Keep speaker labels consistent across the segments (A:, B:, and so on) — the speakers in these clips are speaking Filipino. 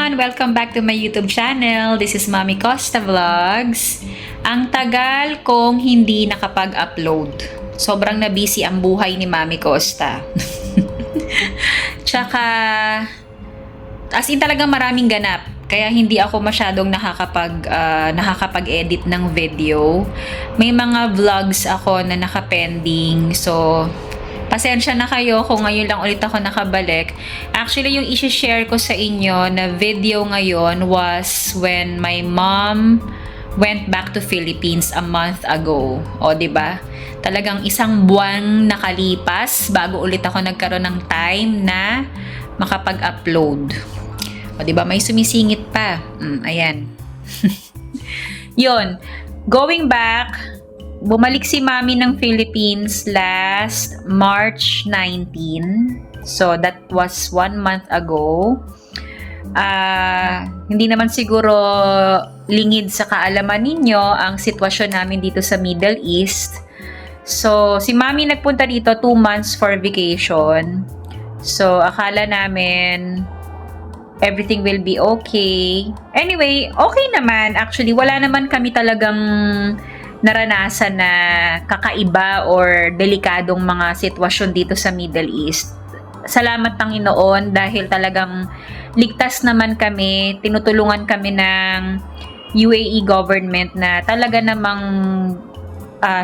A: everyone! Welcome back to my YouTube channel. This is Mami Costa Vlogs. Ang tagal kong hindi nakapag-upload. Sobrang na-busy ang buhay ni Mami Costa. Tsaka, as in talagang maraming ganap. Kaya hindi ako masyadong nakakapag-edit ng video. May mga vlogs ako na nakapending. So, pasensya na kayo kung ngayon lang ulit ako nakabalik. Actually, yung isi-share ko sa inyo na video ngayon was when my mom went back to Philippines a month ago. O, diba? Talagang isang buwan nakalipas bago ulit ako nagkaroon ng time na makapag-upload. O, diba? May sumisingit pa. Ayan. Yun. Going back, bumalik si Mami ng Philippines last March 19. So, that was 1 month ago. Hindi naman siguro lingid sa kaalaman ninyo ang sitwasyon namin dito sa Middle East. So, si Mami nagpunta dito 2 months for vacation. So, akala namin everything will be okay. Anyway, okay naman. Actually, wala naman kami talagang naranasan na kakaiba or delikadong mga sitwasyon dito sa Middle East. Salamat Panginoon dahil talagang ligtas naman kami, tinutulungan kami ng UAE government na talaga namang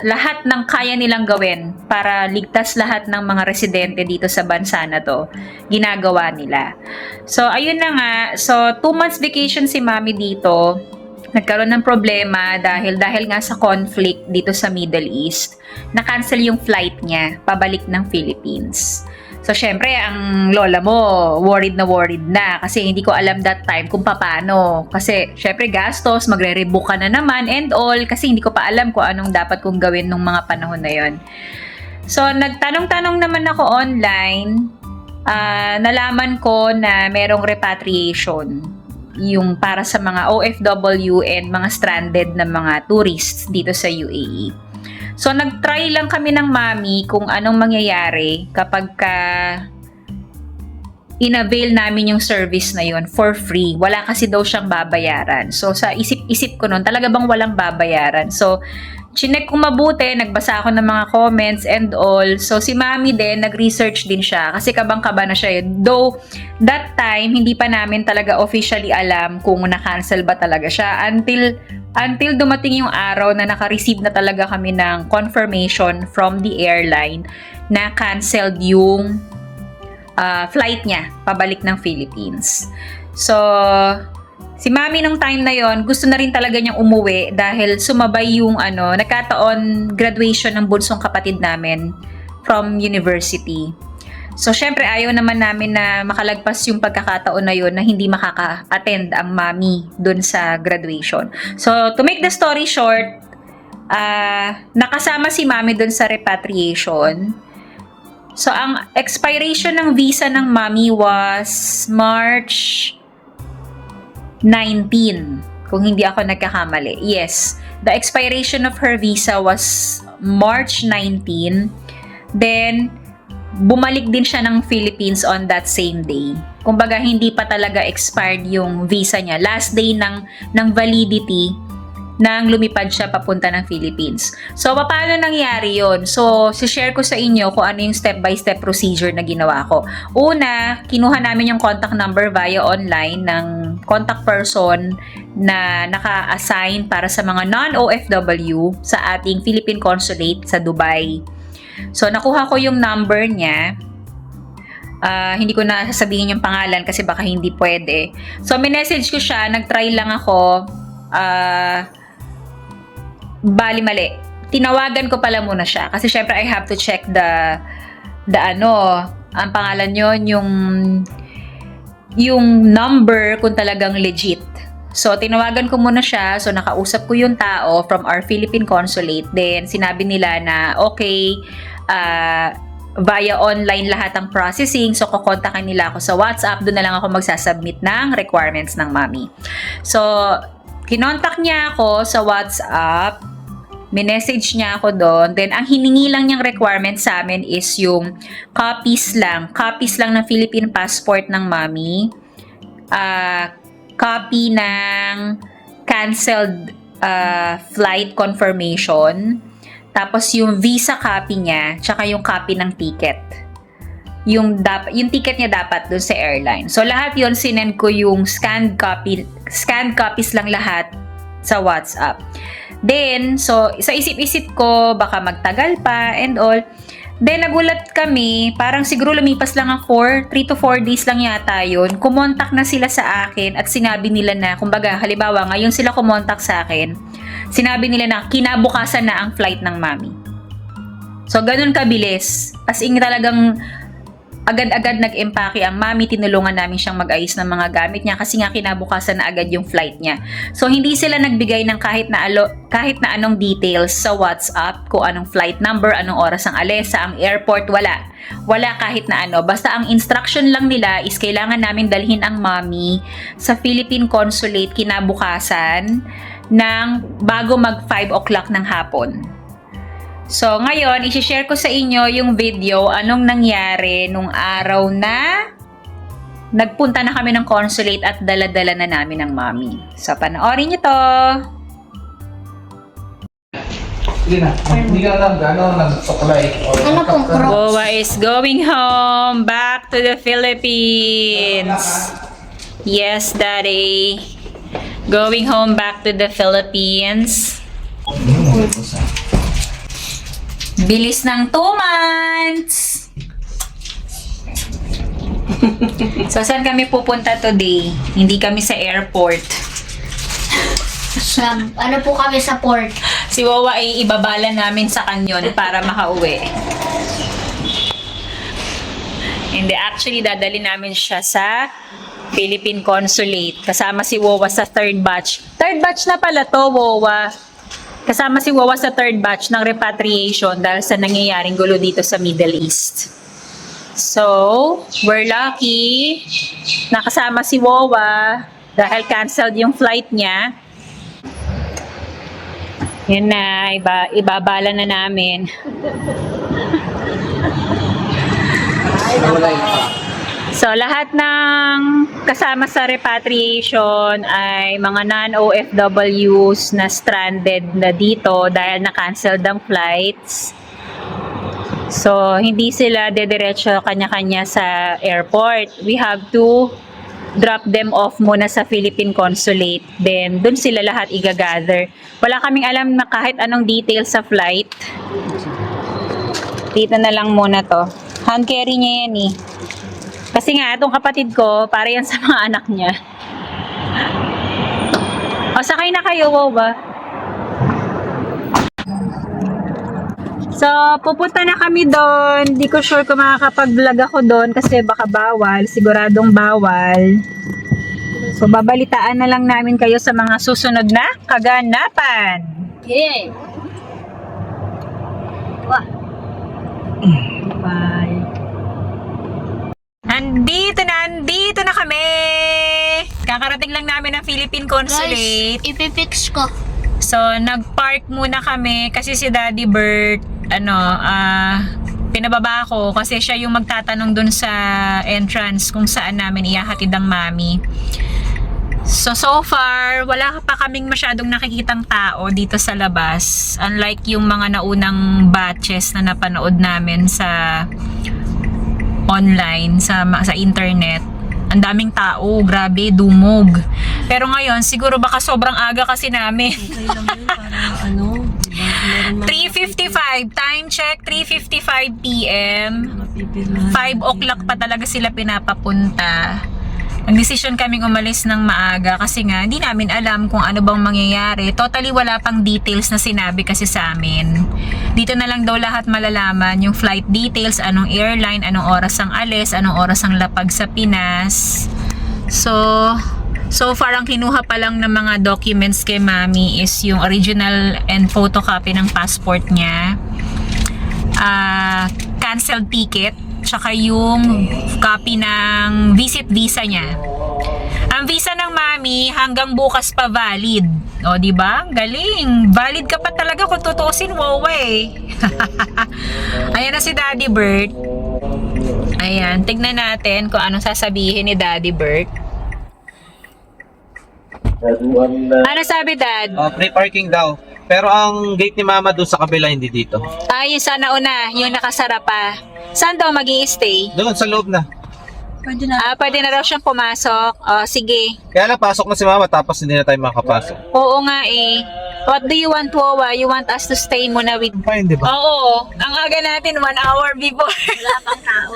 A: lahat ng kaya nilang gawin para ligtas lahat ng mga residente dito sa bansa na to, ginagawa nila. So, ayun na nga. So, 2 months vacation si Mami dito. Nagkaroon ng problema dahil nga sa conflict dito sa Middle East, na-cancel yung flight niya pabalik ng Philippines. So, syempre, ang lola mo, worried na kasi hindi ko alam that time kung paano. Kasi, syempre, gastos, magre-rebook ka na naman and all kasi hindi ko pa alam kung anong dapat kong gawin nung mga panahon na yon. So, nagtanong-tanong naman ako online. Nalaman ko na merong repatriation yung para sa mga OFW and mga stranded na mga tourists dito sa UAE. So, nag-try lang kami ng Mami kung anong mangyayari kapag in-avail namin yung service na yun for free. Wala kasi daw siyang babayaran. So, sa isip-isip ko nun, talaga bang walang babayaran? So, chinek ko mabuti, nagbasa ako ng mga comments and all. So, si Mami din, nag-research din siya kasi kabang-kaba na siya yun. Though, that time, hindi pa namin talaga officially alam kung na-cancel ba talaga siya until dumating yung araw na naka-receive na talaga kami ng confirmation from the airline na canceled yung flight niya pabalik ng Philippines. So, si Mami nung time na yon gusto na rin talaga niyang umuwi dahil sumabay yung nagkataon graduation ng bunsong kapatid namin from university. So, syempre, ayaw naman namin na makalagpas yung pagkakataon na yun na hindi makaka-attend ang Mami dun sa graduation. So, to make the story short, nakasama si Mami dun sa repatriation. So, ang expiration ng visa ng Mami was March 19, kung hindi ako nagkakamali. Yes, the expiration of her visa was March 19. Then, bumalik din siya ng Philippines on that same day. Kumbaga, hindi pa talaga expired yung visa niya. Last day ng validity nang lumipad siya papunta ng Philippines. So, paano nangyari yon? So, share ko sa inyo kung ano yung step-by-step procedure na ginawa ko. Una, kinuha namin yung contact number via online ng contact person na naka-assign para sa mga non-OFW sa ating Philippine Consulate sa Dubai. So, nakuha ko yung number niya. Hindi ko na sasabihin yung pangalan kasi baka hindi pwede. So, minessage ko siya. Nag-try lang ako. Mali. Tinawagan ko pala muna siya. Kasi syempre, I have to check ang pangalan yon, yung number kung talagang legit. So, tinawagan ko muna siya. So, nakausap ko yung tao from our Philippine Consulate. Then, sinabi nila na, okay, via online lahat ang processing. So, kukontakin nila ako sa WhatsApp. Doon na lang ako magsasubmit ng requirements ng Mami. So, kinontak niya ako sa WhatsApp. Minessage niya ako doon. Then, ang hiningi lang niyang requirement sa amin is yung copies lang ng Philippine passport ng Mami. copy ng canceled flight confirmation, tapos yung visa copy niya, tsaka yung copy ng ticket. Yung ticket niya dapat dun sa airline. So, lahat yon sinend ko yung scanned copies lang lahat sa WhatsApp. Then, so, sa isip-isip ko, baka magtagal pa and all. Then, nagulat kami, parang siguro lumipas lang ang 3 to 4 days lang yata yun. Kumontak na sila sa akin at sinabi nila na, kumbaga, halimbawa, ngayon sila kumontak sa akin, sinabi nila na kinabukasan na ang flight ng mami. So, ganun kabilis. As in, talagang agad-agad nag-empake ang mami, tinulungan namin siyang mag-ayos ng mga gamit niya kasi nga kinabukasan na agad yung flight niya. So, hindi sila nagbigay ng kahit na anong details sa WhatsApp, kung anong flight number, anong oras ang alis, ang airport, wala. Wala kahit na ano. Basta ang instruction lang nila is kailangan namin dalhin ang mami sa Philippine Consulate kinabukasan ng bago mag 5 o'clock ng hapon. So, ngayon, isi-share ko sa inyo yung video anong nangyari nung araw na nagpunta na kami ng consulate at dala-dala na namin ng mami. So, panoorin nyo to!
B: Sige na, hindi ka lang gano'n nagsuklay.
C: Ano pong Crocs?
A: Boa is going home, back to the Philippines. Yes, Daddy. Going home back to the Philippines. Bilis ng 2 months! So, saan kami pupunta today? Hindi kami sa airport.
C: Ano po kami sa port?
A: Si Wawa ay ibabala namin sa kanyon para makauwi. Hindi, actually, dadali namin siya sa Philippine Consulate. Kasama si Wawa sa 3rd batch. 3rd batch na pala to, Wawa. Kasama si Wawa sa 3rd batch ng repatriation dahil sa nangyayaring gulo dito sa Middle East. So, we're lucky na kasama si Wawa dahil canceled yung flight niya. Yan na, ibabala na namin. So, lahat ng kasama sa repatriation ay mga non-OFWs na stranded na dito dahil na-cancel ang flights. So, hindi sila dediretso kanya-kanya sa airport. We have to drop them off muna sa Philippine Consulate. Then, dun sila lahat igagather. Wala kaming alam na kahit anong details sa flight. Dito na lang muna to. Hand carry niya yan eh. Kasi nga, itong kapatid ko, para yan sa mga anak niya. O, sakay na kayo, wow ba? So, pupunta na kami doon. Di ko sure kung makakapag-vlog ako doon kasi baka bawal. Siguradong bawal. So, babalitaan na lang namin kayo sa mga susunod na kaganapan.
C: Yeah. Wah.
A: Bye. Andito na kami! Kakarating lang namin ng Philippine Consulate.
C: Guys, ipipix ko.
A: So, nag-park muna kami kasi si Daddy Bert, pinababa ko kasi siya yung magtatanong dun sa entrance kung saan namin ihahatid ang mami. So far, wala pa kaming masyadong nakikitang tao dito sa labas. Unlike yung mga naunang batches na napanood namin sa online, sa internet. Ang daming tao, grabe, dumog. Pero ngayon, siguro baka sobrang aga kasi namin. 3:55, time check, 3:55 PM. 5 o'clock pa talaga sila pinapapunta. Nagdesisyon kaming umalis ng maaga kasi nga hindi namin alam kung ano bang mangyayari. Totally wala pang details na sinabi kasi sa amin. Dito na lang daw lahat malalaman yung flight details, anong airline, anong oras ang alis, anong oras ang lapag sa Pinas. So far ang kinuha pa lang ng mga documents kay Mami is yung original and photocopy ng passport niya. Canceled ticket, tsaka yung copy ng visit visa niya. Ang visa ng Mami hanggang bukas pa valid. O, di ba? Galing. Valid ka pa talaga kung tutusin, Wawa eh. Ayan na si Daddy Bert. Ayan, tignan natin kung anong sasabihin ni Daddy Bert. Ano sabi, Dad?
B: Free parking daw. Pero ang gate ni Mama doon sa kabila, hindi dito.
A: Yung sa nauna, yung nakasara pa. Saan daw mag-i-stay?
B: Doon, sa loob na.
A: Pwede na raw siyang pumasok. Sige.
B: Kaya lang, pasok na si Mama, tapos hindi na tayo makapasok.
A: Oo nga eh. What do you want, Wawa? You want us to stay muna with...
B: Fine, di ba?
A: Oo. Ang aga natin, 1 hour before.
C: Wala pang tao,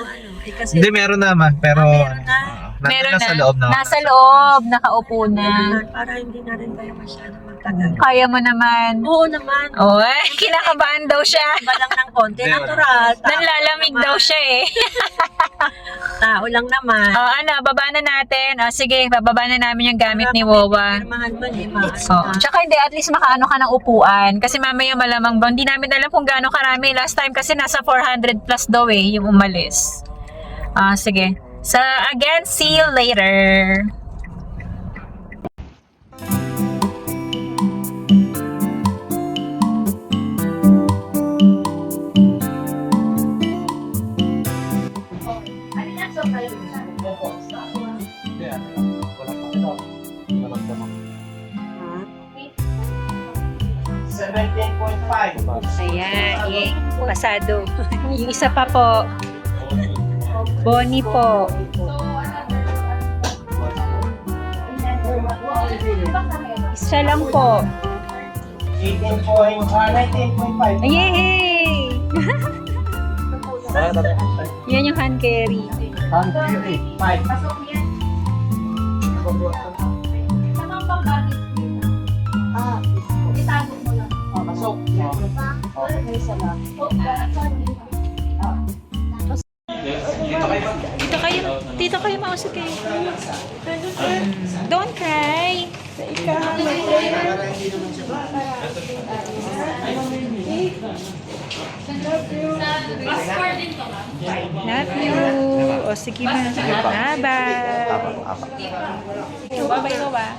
C: kasi
B: Hindi, meron naman. Pero, nandun
A: Meron
B: na sa loob na.
A: Nasa loob. Nakaupo na.
C: para hindi na rin tayo masyadong magtagal.
A: Kaya mo naman.
C: Oo naman.
A: Oh, kinakabahan daw siya.
C: Iba lang ng konti.
B: Hindi,
C: Natural.
A: Nanlalamig daw siya eh.
C: Tao lang naman.
A: Baba na natin. Sige, bababa na namin yung gamit ni Wawa.
C: Mahal man eh, maas
A: Tsaka hindi, at least makaano ka ng upuan. Kasi mamaya malamang ba, hindi namin alam kung gaano karami. Last time kasi nasa 400 plus daw eh, yung umalis. Sige. So, again, see you later. Ayan, pasado. Yung isa pa po. Bonnie po. Isa lang po.
B: 18.5.
A: Yay! Yan yung hand carry. Dito kayo mausap kayo. Don't cry. Love you. O sige na. Bye-bye. Bye-bye, Wawa.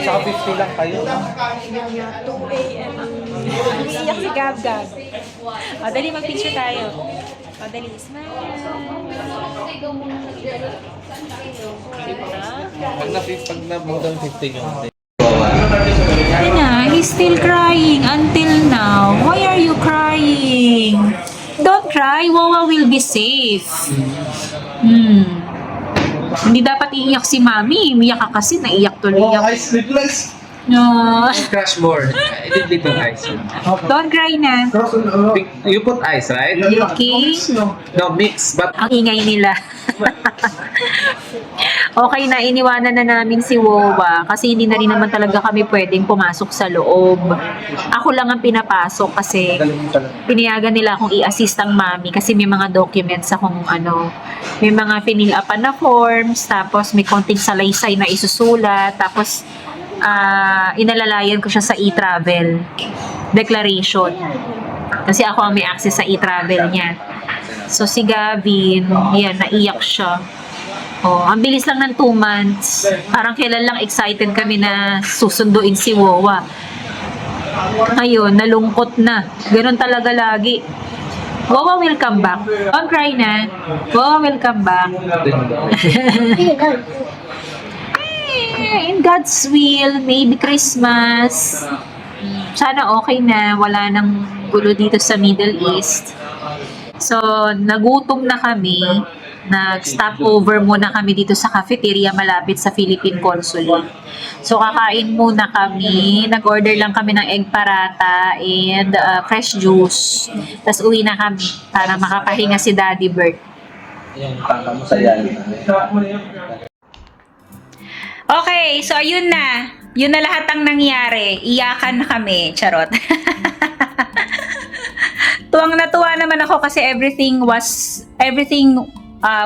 B: Saka 50 lang kayo.
A: 2 a.m. Umiiyak si Gab-Gab. Dali, mag-picture tayo. Dali, smile.
B: Pag na more than 50 yung
A: He's still crying until now. Why are you crying? Don't cry. Wawa will be safe. Hindi dapat iiyak si Mami. Umiyak ka kasi. Naiyak tuloy ako.
B: ice reflex.
A: No.
B: Crush more. I did little ice.
A: Don't cry na.
B: You put ice, right?
A: Okay.
B: No, mix. But
A: Ang ingay nila. Okay na, iniwanan na namin si Wawa kasi hindi na rin naman talaga kami pwedeng pumasok sa loob. Ako lang ang pinapasok kasi pinayagan nila akong i-assist ang mami kasi may mga documents akong may mga finil upan na forms, tapos may konting salaysay na isusulat, tapos inalalayan ko siya sa e-travel declaration. Kasi ako ang may access sa e-travel niya. So si Gavin, yan, naiyak siya. Ang bilis lang ng 2 months. Parang kailan lang excited kami na susunduin si Wawa. Ngayon, nalungkot na. Ganon talaga lagi. Wawa will come back. Don't cry na. Wawa will come back. In God's will, maybe Christmas. Sana okay na. Wala nang gulo dito sa Middle East. So, nagutom na kami. Nag-stop over muna kami dito sa cafeteria malapit sa Philippine Consulate. So, kakain muna kami. Nag-order lang kami ng egg parata and fresh juice. Tapos uwi na kami para makapahinga si Daddy Bert.
B: yung tangka mo sa yan.
A: Okay, so ayun na. Yun na lahat ang nangyari. Iyakan na kami. Charot. Tuwang natuwa naman ako kasi everything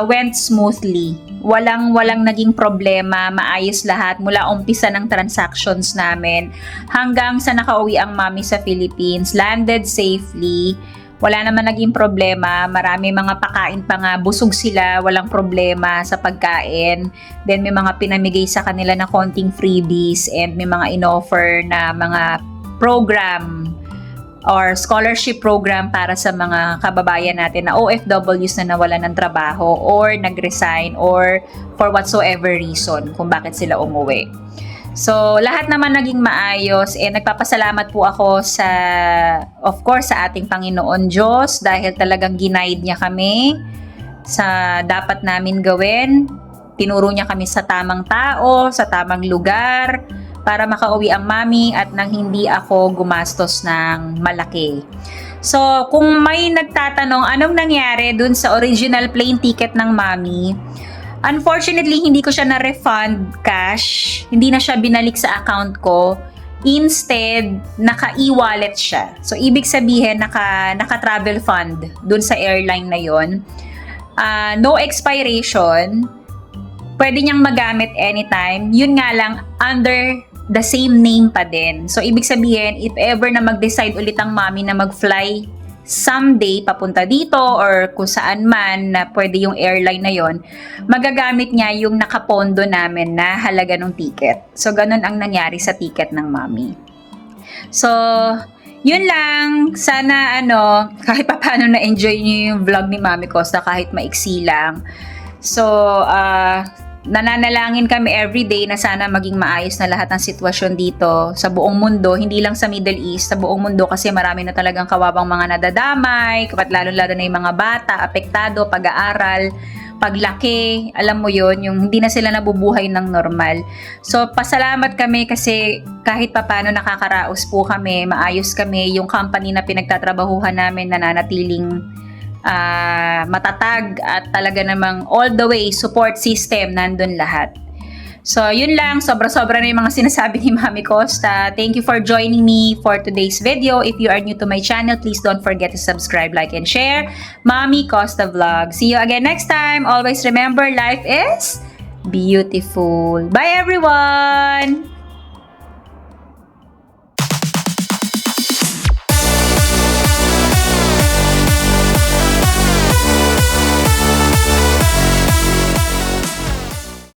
A: went smoothly. Walang naging problema, maayos lahat mula umpisa ng transactions namin hanggang sa nakauwi ang mami sa Philippines, landed safely. Wala naman naging problema, marami mga pakain pa nga, busog sila, walang problema sa pagkain. Then may mga pinamigay sa kanila na konting freebies and may mga inoffer na mga program or scholarship program para sa mga kababayan natin na OFWs na nawalan ng trabaho or nag-resign or for whatsoever reason kung bakit sila umuwi. So, lahat naman naging maayos. Nagpapasalamat po ako of course, sa ating Panginoon Diyos dahil talagang ginaid niya kami sa dapat namin gawin. Tinuro niya kami sa tamang tao, sa tamang lugar, para makauwi ang mami at nang hindi ako gumastos ng malaki. So, kung may nagtatanong anong nangyari dun sa original plane ticket ng mami, unfortunately, hindi ko siya na-refund cash. Hindi na siya binalik sa account ko. Instead, naka-e-wallet siya. So, ibig sabihin, naka-travel fund dun sa airline na yon. No expiration. Pwede niyang magamit anytime. Yun nga lang, under the same name pa din. So, ibig sabihin, if ever na mag-decide ulit ang mami na mag-fly someday papunta dito or kung saan man na pwede yung airline na yon, magagamit niya yung nakapondo namin na halaga ng ticket. So, ganun ang nangyari sa ticket ng mami. So, yun lang. Sana, kahit pa paano na-enjoy niyo yung vlog ni Mami Costa kahit maiksi lang. So, nananalangin kami everyday na sana maging maayos na lahat ng sitwasyon dito sa buong mundo, hindi lang sa Middle East, sa buong mundo kasi marami na talagang kawawang mga nadadamay, lalo-lalo na yung mga bata, apektado, pag-aaral, paglaki, alam mo yon, yung hindi na sila nabubuhay ng normal. So, pasalamat kami kasi kahit papano nakakaraos po kami, maayos kami, yung company na pinagtatrabahuhan namin nananatiling matatag at talaga namang all the way support system nandun lahat. So, yun lang. Sobra-sobra na yung mga sinasabi ni Mami Costa. Thank you for joining me for today's video. If you are new to my channel, please don't forget to subscribe, like, and share. Mami Costa Vlog. See you again next time. Always remember, life is beautiful. Bye, everyone!